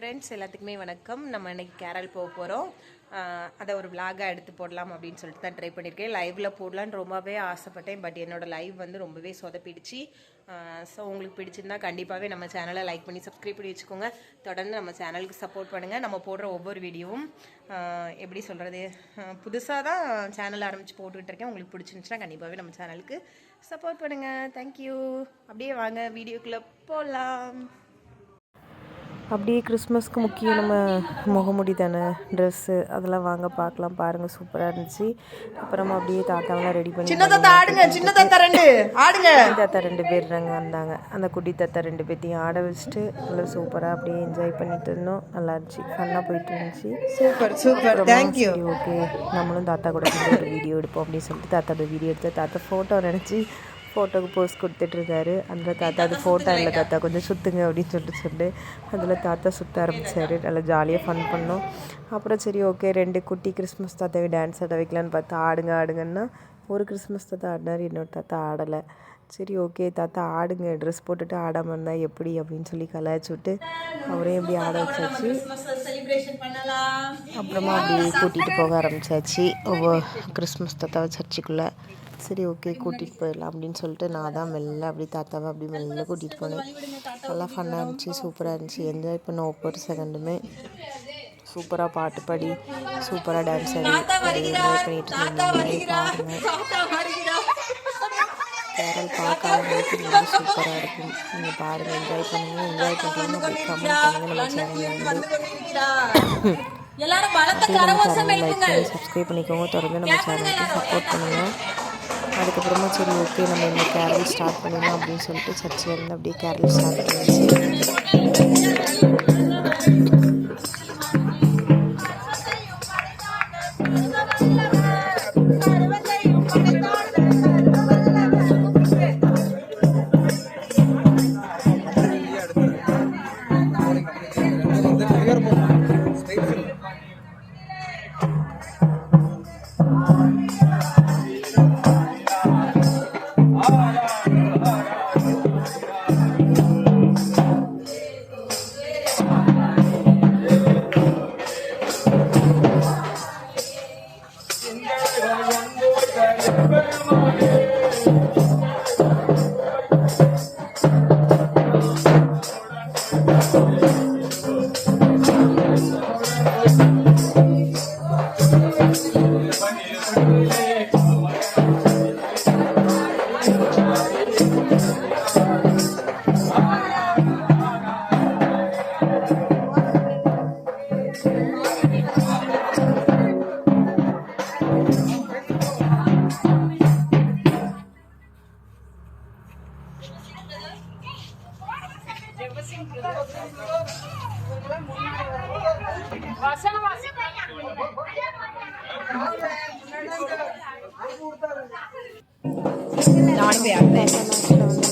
Friends எல்லாத்துக்குமே வணக்கம். நம்ம இன்னைக்கு கேரள் போக போகிறோம். அதை ஒரு விளாகாக எடுத்து போடலாம் அப்படின்னு சொல்லிட்டு தான் ட்ரை பண்ணியிருக்கேன். லைவில் போடலான்னு ரொம்பவே ஆசைப்பட்டேன். பட் என்னோடய லைவ் வந்து ரொம்பவே சொதப்பிடுச்சு. ஸோ உங்களுக்கு பிடிச்சிருந்தா கண்டிப்பாகவே நம்ம சேனலை லைக் பண்ணி சப்ஸ்கிரைப் பண்ணி வச்சுக்கோங்க. தொடர்ந்து நம்ம சேனலுக்கு சப்போர்ட் பண்ணுங்கள். நம்ம போடுற ஒவ்வொரு வீடியோவும் எப்படி சொல்கிறது, புதுசாக தான் சேனல் ஆரம்பித்து போட்டுக்கிட்டு இருக்கேன். உங்களுக்கு பிடிச்சிருந்துச்சுன்னா கண்டிப்பாகவே நம்ம சேனலுக்கு சப்போர்ட் பண்ணுங்கள். தேங்க்யூ. அப்படியே வாங்க வீடியோக்குள்ளே போகலாம். அப்படியே கிறிஸ்மஸ்க்கு முக்கியம் நம்ம முகமுடி தானே, ட்ரெஸ்ஸு அதெல்லாம் வாங்க பார்க்கலாம். பாருங்கள், சூப்பராக இருந்துச்சு. அப்புறமா அப்படியே தாத்தாவெல்லாம் ரெடி பண்ணி சின்ன தாத்தா 2 பேர் நாங்கள் வந்தாங்க. அந்த குட்டி தாத்தா 2 பேர்த்தையும் ஆட வச்சுட்டு நல்லா சூப்பராக அப்படியே என்ஜாய் பண்ணிட்டு இருந்தோம். நல்லா இருந்துச்சு, ஃபன்னாக போயிட்டு இருந்துச்சு. Super thank you. ஓகே, நம்மளும் தாத்தா கூட ஒரு வீடியோ எடுப்போம் அப்படின்னு சொல்லிட்டு தாத்தாவோட வீடியோ எடுத்து தாத்தா ஃபோட்டோ நினச்சி ஃபோட்டோவுக்கு போஸ்ட் கொடுத்துட்ருந்தாரு. அதில் தாத்தா அது ஃபோட்டோ இல்லை தாத்தா கொஞ்சம் சுற்றுங்க அப்படின்னு சொல்லிட்டு அதில் தாத்தா சுற்ற ஆரம்பித்தார். நல்லா ஜாலியாக ஃபன் பண்ணோம். அப்புறம் சரி ஓகே, 2 குட்டி கிறிஸ்மஸ் தாத்தாவே டான்ஸ் ஆட வைக்கலான்னு பார்த்தா ஆடுங்கன்னா ஒரு கிறிஸ்மஸ் தாத்தா ஆடினார், இன்னொரு தாத்தா ஆடலை. சரி ஓகே தாத்தா ஆடுங்க, ட்ரெஸ் போட்டுட்டு ஆடாமல் இருந்தால் எப்படி அப்படின்னு சொல்லி கலாய்ச்சி விட்டு அவரையும் எப்படி ஆட வச்சாச்சு. அப்புறமா அப்படியே கூட்டிகிட்டு போக ஆரம்பித்தாச்சு ஒவ்வொரு கிறிஸ்மஸ் தாத்தாவை சர்ச்சுக்குள்ளே. சரி ஓகே கூட்டிகிட்டு போயிடலாம் அப்படின்னு சொல்லிட்டு நான் தான் மெல்ல அப்படி தாத்தாவை அப்படி மெல்ல கூட்டிகிட்டு போனேன். நல்லா ஃபன்னாக இருந்துச்சு, சூப்பராக இருந்துச்சு. என்ஜாய் பண்ண ஒவ்வொரு செகண்டுமே. சூப்பராக பாட்டு பாடி சூப்பராக டான்ஸ் ஆடி என்ஜாய் பண்ணிட்டு இருந்தேன். கேரள் பார்க்காதவங்களுக்கு ரொம்ப சூப்பராக இருக்கும். நீங்கள் பாருங்கள், என்ஜாய் பண்ணுங்கள். என்ஜாய் பண்ணுறீங்க அப்படி கமெண்ட் பண்ணுங்கள். நம்ம சேனலில் வந்து சப்ஸ்கிரைப் பண்ணிக்கோங்க. தொடர்ந்து நம்ம சேனலுக்கு சப்போர்ட் பண்ணுங்கள். அதுக்கப்புறமா சரி ஓகே நம்ம இந்த கேரள் ஸ்டார்ட் பண்ணிடலாம் அப்படின்னு சொல்லிட்டு சர்ச்சில் இருந்து அப்படியே கேரள் ஸ்டார்ட் பண்ணிடுச்சு. நானும் போய் ஆடுறேன்.